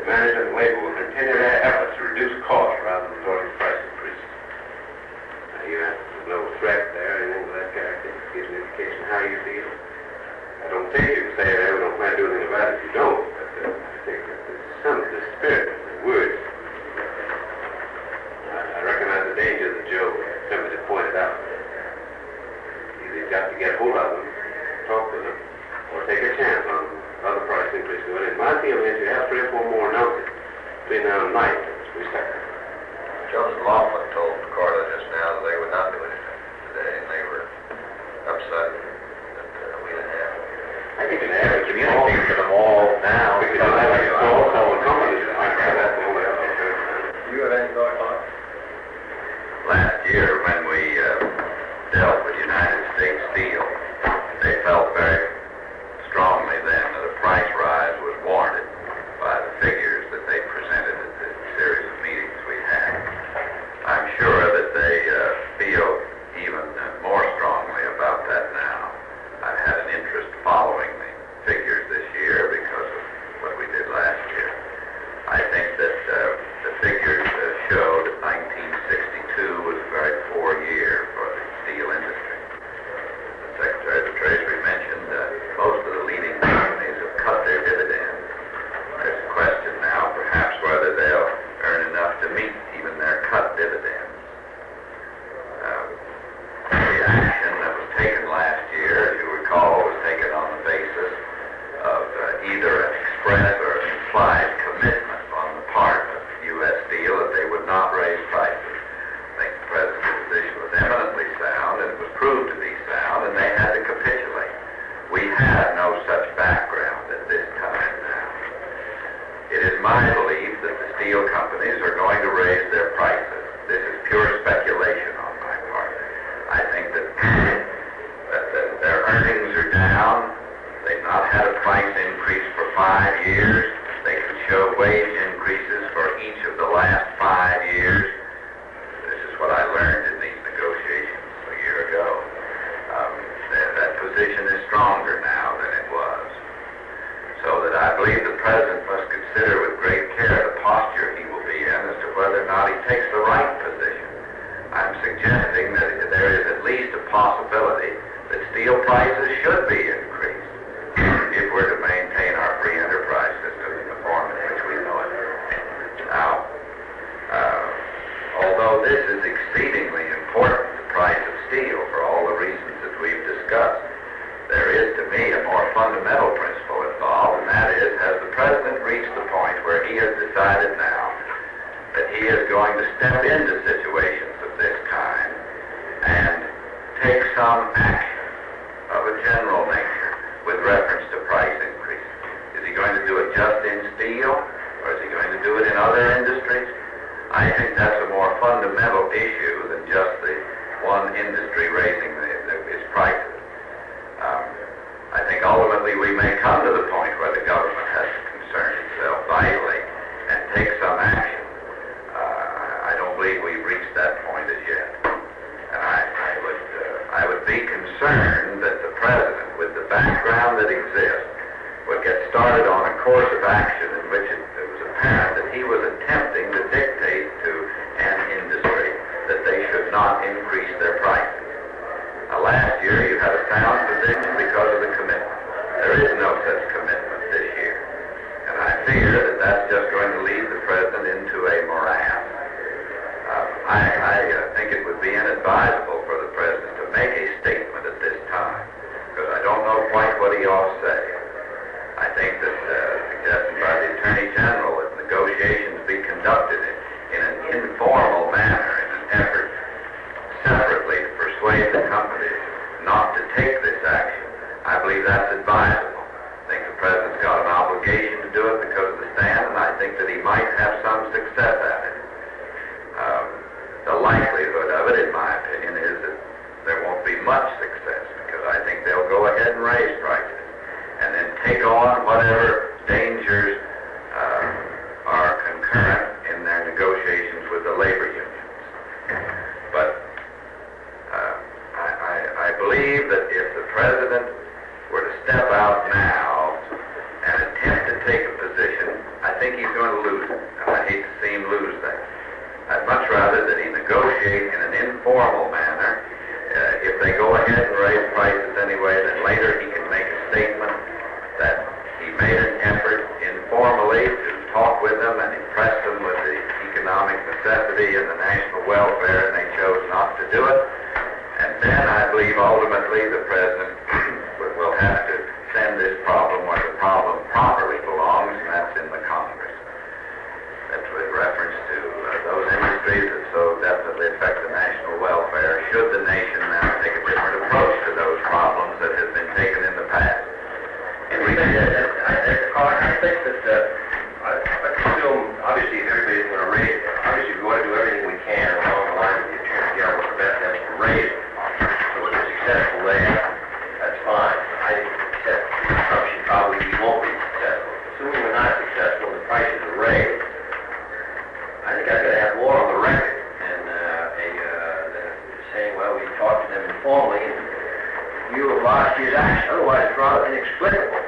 management and labor will continue their efforts to reduce costs rather than resorting to price increases. Now, you have no threat there, anything of that character. It gives an indication of how you feel. I don't think you can say that we don't plan to do anything about it if you don't, but I think that there's some of the spirit of the words. I recognize the danger that Joe simply pointed out. Either you've got to get hold of them, talk to them, or take a chance on other price increases. And my feeling is you have 3 or 4 more announcements between now and night as we start. Johnson Laughlin told Carla just now that they would not do anything today, and they were upset that we didn't have it. I think an average communicate to them all now. We could do that like all the companies. That's the only other thing. Do you have any thought on it? Last year, when we dealt with United States Steel, they felt very strongly then that a price rise was warranted by the figures that they presented at the series of meetings we had. I'm sure that they feel even more strongly about that now. I've had an interest following the figures this year because of what we did last year. I think that the figures showed that 1962 was a very poor year for the steel industry. The Secretary of the Treasury mentioned most of the leading companies have cut their dividends. There's a question now perhaps whether they'll earn enough to meet even their cut dividends. The action that was taken last year, as you recall, was taken on the basis of either an express or an implied commitment on the part of U.S. Steel that they would not raise prices. I think the President's position was eminently sound, and it was proved to be sound, and they had to capitulate. We have no such background at this time now. It is my belief that the steel companies are going to raise their prices. This is pure speculation on my part. I think that their earnings are down. They've not had a price increase for 5 years. They can show wage increases for each of the last 5 years. This is what I learned in these negotiations a year ago. That position is stronger now than it was. So that I believe the President must consider with great care the posture he will be in as to whether or not he takes the right position. I'm suggesting that there is at least a possibility that steel prices should be increased if we're to maintain our free enterprise system in the form in which we know it. Now, although this is exceedingly important, the price of steel, for all the reasons that we've discussed, there is to me a more fundamental principle involved, and that is, has the President reached the point where he has decided now that he is going to step into situations of this kind and take some action of a general nature with reference to price increases? Is he going to do it just in steel, or is he going to do it in other industries? I think that's a more fundamental issue than just the one industry raising its prices. I think ultimately we may come to the point where the government has to concern itself vitally and take some action. I don't believe we've reached that point as yet. And I would be concerned that the President, with the background that exists, would get started on a course of action in which it was apparent that he was attempting to dictate to an industry that they should not increase their prices. Now, last year you had a sound position because of the commitment. There is no such commitment this year. And I fear that that's just going to lead the President into a morass. I think it would be inadvisable for the President to make a statement at this time, because I don't know quite what he ought to say. I think that suggested by the Attorney General that negotiations be conducted in an informal manner, in an effort separately to persuade the companies not to take this action. I believe that's advisable. I think the President's got an obligation to do it because of the stand, and I think that he might have some success at it. The likelihood of it, in my opinion, is that there won't be much success, because I think they'll go ahead and raise prices and then take on whatever dangers are concurrent in their negotiations with the labor unions. But I believe that if the President were to step out now and attempt to take a position, I think he's going to formal manner. If they go ahead and raise prices anyway, then later he can make a statement that he made an effort informally to talk with them and impress them with the economic necessity and the national welfare, and they chose not to do it. And then I believe ultimately the President will have to send this problem where the problem properly belongs, and that's in the Congress. That's with reference to those industries that so definitely affect the national welfare. Should the nation now take a different approach to those problems that have been taken in the past? I think that I assume, obviously, if everybody's going to raise it, obviously we want to do everything we can along the lines of the Attorney General to prevent them from raising it. So if it's successful there, that's fine. I think that the assumption probably we won't be successful. Assuming we're not successful and the prices are raised, I think I've got to have more on the record than saying, well, we talked to them informally in view of last year's action. Otherwise, it's rather inexplicable.